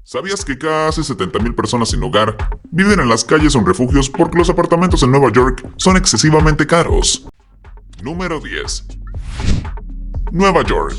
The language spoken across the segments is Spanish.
¿Sabías que casi 70.000 personas sin hogar viven en las calles o en refugios porque los apartamentos en Nueva York son excesivamente caros? Número 10. Nueva York.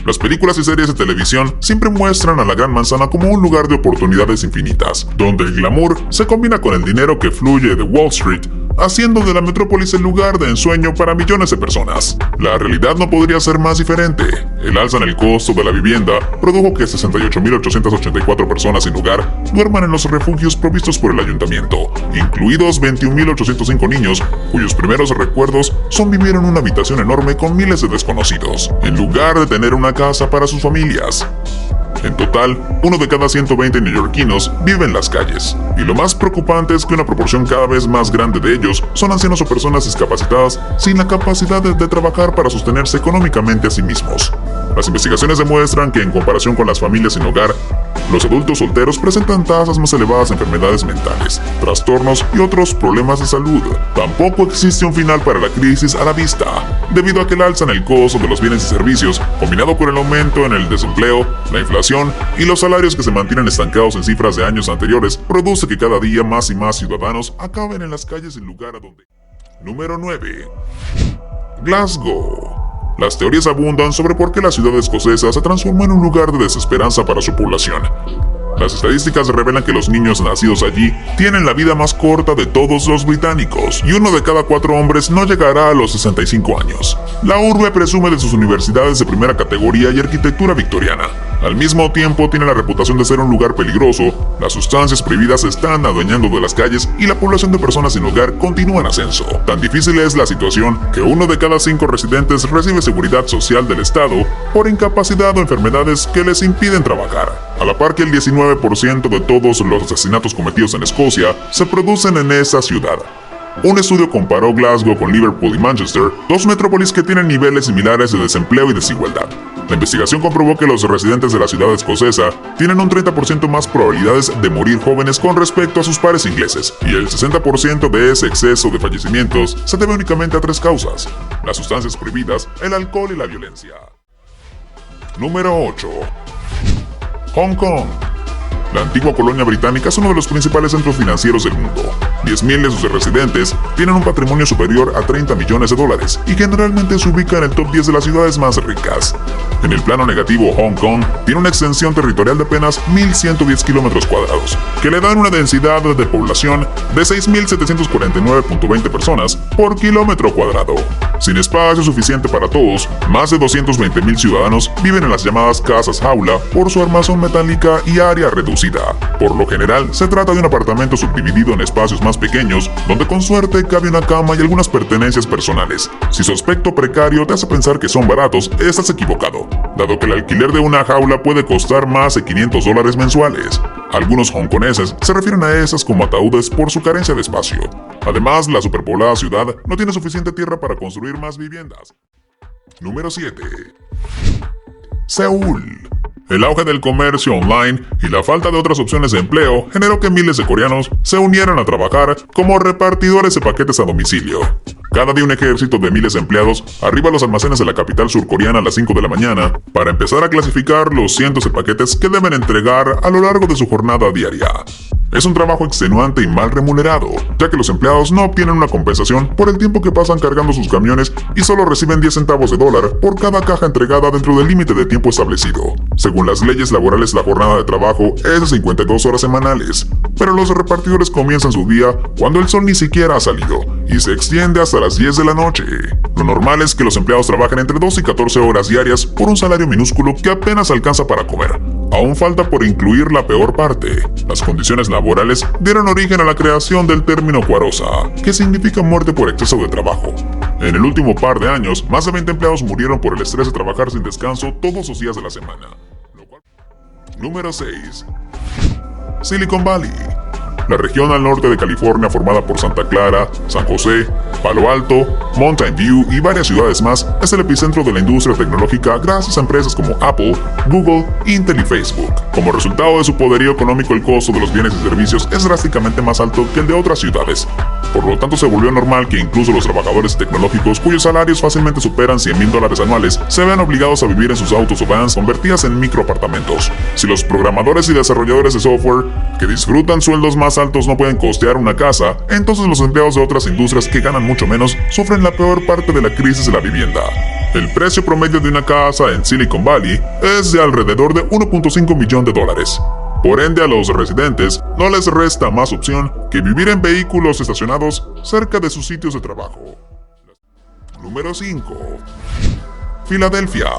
Las películas y series de televisión siempre muestran a la Gran Manzana como un lugar de oportunidades infinitas, donde el glamour se combina con el dinero que fluye de Wall Street, haciendo de la metrópolis el lugar de ensueño para millones de personas. La realidad no podría ser más diferente. El alza en el costo de la vivienda produjo que 68.884 personas sin hogar duerman en los refugios provistos por el ayuntamiento, incluidos 21.805 niños, cuyos primeros recuerdos son vivir en una habitación enorme con miles de desconocidos, en lugar de tener una casa para sus familias. En total, 1 de cada 120 neoyorquinos vive en las calles, y lo más preocupante es que una proporción cada vez más grande de ellos son ancianos o personas discapacitadas sin la capacidad de trabajar para sostenerse económicamente a sí mismos. Las investigaciones demuestran que en comparación con las familias sin hogar, los adultos solteros presentan tasas más elevadas de enfermedades mentales, trastornos y otros problemas de salud. Tampoco existe un final para la crisis a la vista, debido a que el alza en el costo de los bienes y servicios, combinado con el aumento en el desempleo, la inflación y los salarios que se mantienen estancados en cifras de años anteriores, produce que cada día más y más ciudadanos acaben en las calles sin lugar a donde. Número 9. Glasgow. Las teorías abundan sobre por qué la ciudad escocesa se transformó en un lugar de desesperanza para su población. Las estadísticas revelan que los niños nacidos allí tienen la vida más corta de todos los británicos, y 1 de cada 4 hombres no llegará a los 65 años. La urbe presume de sus universidades de primera categoría y arquitectura victoriana. Al mismo tiempo tiene la reputación de ser un lugar peligroso, las sustancias prohibidas se están adueñando de las calles y la población de personas sin hogar continúa en ascenso. Tan difícil es la situación que 1 de cada 5 residentes recibe seguridad social del Estado por incapacidad o enfermedades que les impiden trabajar. A la par que el 19% de todos los asesinatos cometidos en Escocia se producen en esa ciudad. Un estudio comparó Glasgow con Liverpool y Manchester, 2 metrópolis que tienen niveles similares de desempleo y desigualdad. La investigación comprobó que los residentes de la ciudad escocesa tienen un 30% más probabilidades de morir jóvenes con respecto a sus pares ingleses, y el 60% de ese exceso de fallecimientos se debe únicamente a 3 causas: las sustancias prohibidas, el alcohol y la violencia. Número 8. Hong Kong. La antigua colonia británica es uno de los principales centros financieros del mundo. 10.000 de sus residentes tienen un patrimonio superior a $30 millones y generalmente se ubica en el top 10 de las ciudades más ricas. En el plano negativo, Hong Kong tiene una extensión territorial de apenas 1.110 kilómetros cuadrados, que le dan una densidad de población de 6.749.20 personas por kilómetro cuadrado. Sin espacio suficiente para todos, más de 220.000 ciudadanos viven en las llamadas casas jaula por su armazón metálica y área reducida. Por lo general, se trata de un apartamento subdividido en espacios más pequeños, donde con suerte cabe una cama y algunas pertenencias personales. Si su aspecto precario te hace pensar que son baratos, estás equivocado, dado que el alquiler de una jaula puede costar más de $500 mensuales. Algunos hongkoneses se refieren a esas como ataúdes por su carencia de espacio. Además, la superpoblada ciudad no tiene suficiente tierra para construir más viviendas. Número 7. Seúl. El auge del comercio online y la falta de otras opciones de empleo generó que miles de coreanos se unieran a trabajar como repartidores de paquetes a domicilio. Cada día un ejército de miles de empleados arriba a los almacenes de la capital surcoreana a las 5 de la mañana para empezar a clasificar los cientos de paquetes que deben entregar a lo largo de su jornada diaria. Es un trabajo extenuante y mal remunerado, ya que los empleados no obtienen una compensación por el tiempo que pasan cargando sus camiones y solo reciben 10 centavos de dólar por cada caja entregada dentro del límite de tiempo establecido. Según las leyes laborales, la jornada de trabajo es de 52 horas semanales, pero los repartidores comienzan su día cuando el sol ni siquiera ha salido y se extiende hasta las 10 de la noche. Lo normal es que los empleados trabajen entre 2 y 14 horas diarias por un salario minúsculo que apenas alcanza para comer. Aún falta por incluir la peor parte. Las condiciones laborales dieron origen a la creación del término kwarosa, que significa muerte por exceso de trabajo. En el último par de años, más de 20 empleados murieron por el estrés de trabajar sin descanso todos los días de la semana. Número 6. Silicon Valley. La región al norte de California, formada por Santa Clara, San José, Palo Alto, Mountain View y varias ciudades más, es el epicentro de la industria tecnológica gracias a empresas como Apple, Google, Intel y Facebook. Como resultado de su poderío económico, el costo de los bienes y servicios es drásticamente más alto que el de otras ciudades. Por lo tanto, se volvió normal que incluso los trabajadores tecnológicos cuyos salarios fácilmente superan $100,000 anuales se vean obligados a vivir en sus autos o vans convertidas en microapartamentos. Si los programadores y desarrolladores de software que disfrutan sueldos más altos no pueden costear una casa, entonces los empleados de otras industrias que ganan mucho menos sufren la peor parte de la crisis de la vivienda. El precio promedio de una casa en Silicon Valley es de alrededor de $1.5 millón. Por ende, a los residentes no les resta más opción que vivir en vehículos estacionados cerca de sus sitios de trabajo. Número 5. Filadelfia.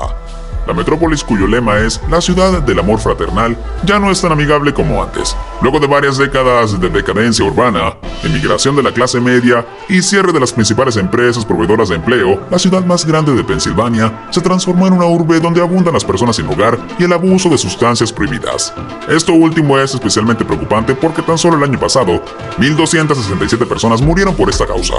La metrópolis cuyo lema es la ciudad del amor fraternal ya no es tan amigable como antes. Luego de varias décadas de decadencia urbana, emigración de la clase media y cierre de las principales empresas proveedoras de empleo, la ciudad más grande de Pensilvania se transformó en una urbe donde abundan las personas sin hogar y el abuso de sustancias prohibidas. Esto último es especialmente preocupante porque tan solo el año pasado, 1,267 personas murieron por esta causa.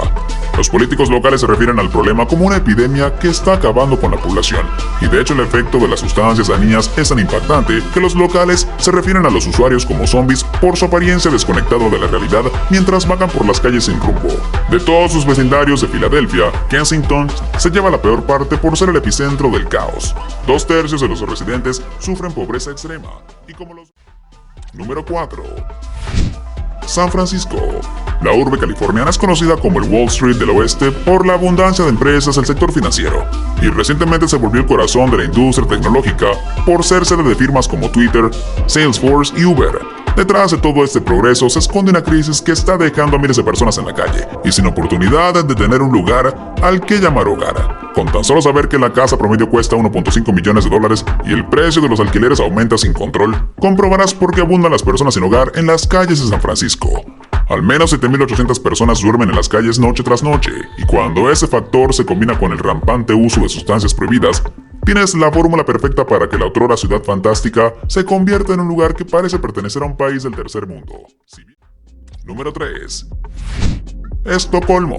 Los políticos locales se refieren al problema como una epidemia que está acabando con la población, y de hecho el efecto de las sustancias dañinas es tan impactante que los locales se refieren a los usuarios como zombies por su apariencia desconectada de la realidad mientras vagan por las calles sin rumbo. De todos sus vecindarios de Filadelfia, Kensington se lleva la peor parte por ser el epicentro del caos. 2/3 de los residentes sufren pobreza extrema, y como los... Número 4. San Francisco. La urbe californiana es conocida como el Wall Street del oeste por la abundancia de empresas del sector financiero, y recientemente se volvió el corazón de la industria tecnológica por ser sede de firmas como Twitter, Salesforce y Uber. Detrás de todo este progreso se esconde una crisis que está dejando a miles de personas en la calle y sin oportunidad de tener un lugar al que llamar hogar. Con tan solo saber que la casa promedio cuesta $1.5 millones y el precio de los alquileres aumenta sin control, comprobarás por qué abundan las personas sin hogar en las calles de San Francisco. Al menos 7,800 personas duermen en las calles noche tras noche, y cuando ese factor se combina con el rampante uso de sustancias prohibidas, tienes la fórmula perfecta para que la otrora ciudad fantástica se convierta en un lugar que parece pertenecer a un país del tercer mundo. Número 3. Estocolmo.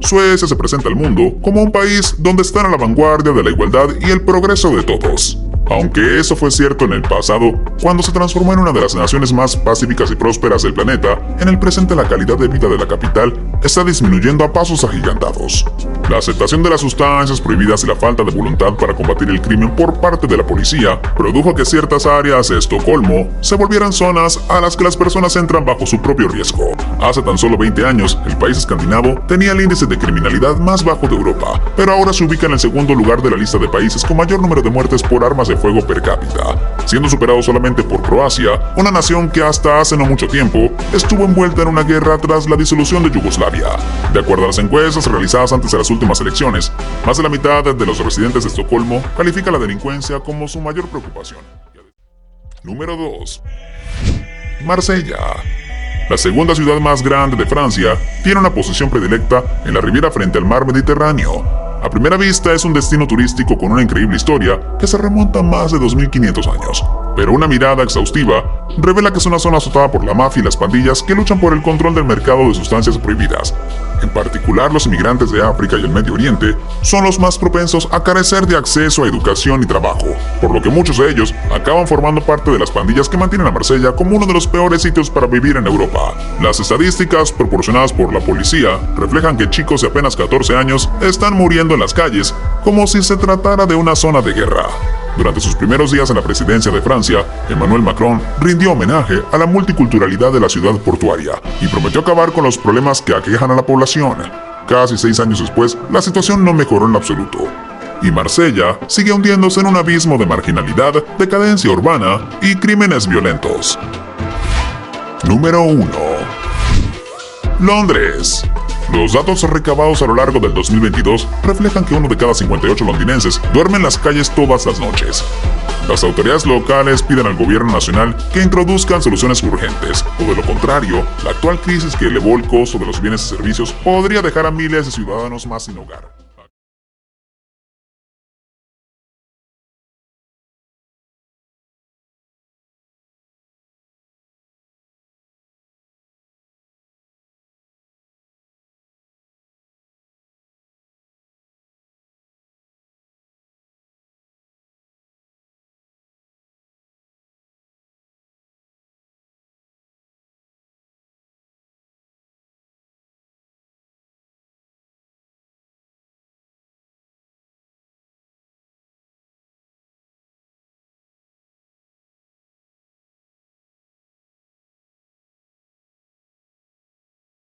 Suecia se presenta al mundo como un país donde están a la vanguardia de la igualdad y el progreso de todos. Aunque eso fue cierto en el pasado, cuando se transformó en una de las naciones más pacíficas y prósperas del planeta, en el presente la calidad de vida de la capital está disminuyendo a pasos agigantados. La aceptación de las sustancias prohibidas y la falta de voluntad para combatir el crimen por parte de la policía produjo que ciertas áreas de Estocolmo se volvieran zonas a las que las personas entran bajo su propio riesgo. Hace tan solo 20 años, el país escandinavo tenía el índice de criminalidad más bajo de Europa, pero ahora se ubica en el segundo lugar de la lista de países con mayor número de muertes por armas de fuego per cápita, siendo superado solamente por Croacia, una nación que hasta hace no mucho tiempo estuvo envuelta en una guerra tras la disolución de Yugoslavia. De acuerdo a las encuestas realizadas antes de las últimas elecciones, más de la mitad de los residentes de Estocolmo califica la delincuencia como su mayor preocupación. Número 2. Marsella. La segunda ciudad más grande de Francia tiene una posición predilecta en la ribera frente al mar Mediterráneo. A primera vista es un destino turístico con una increíble historia que se remonta a más de 2.500 años, pero una mirada exhaustiva revela que es una zona azotada por la mafia y las pandillas que luchan por el control del mercado de sustancias prohibidas. En particular, los inmigrantes de África y el Medio Oriente son los más propensos a carecer de acceso a educación y trabajo, por lo que muchos de ellos acaban formando parte de las pandillas que mantienen a Marsella como uno de los peores sitios para vivir en Europa. Las estadísticas proporcionadas por la policía reflejan que chicos de apenas 14 años están muriendo en las calles como si se tratara de una zona de guerra. Durante sus primeros días en la presidencia de Francia, Emmanuel Macron rindió homenaje a la multiculturalidad de la ciudad portuaria y prometió acabar con los problemas que aquejan a la población. Casi 6 años después, la situación no mejoró en absoluto, y Marsella sigue hundiéndose en un abismo de marginalidad, decadencia urbana y crímenes violentos. Número 1. Londres. Los datos recabados a lo largo del 2022 reflejan que 1 de cada 58 londinenses duerme en las calles todas las noches. Las autoridades locales piden al gobierno nacional que introduzcan soluciones urgentes, o de lo contrario, la actual crisis que elevó el costo de los bienes y servicios podría dejar a miles de ciudadanos más sin hogar.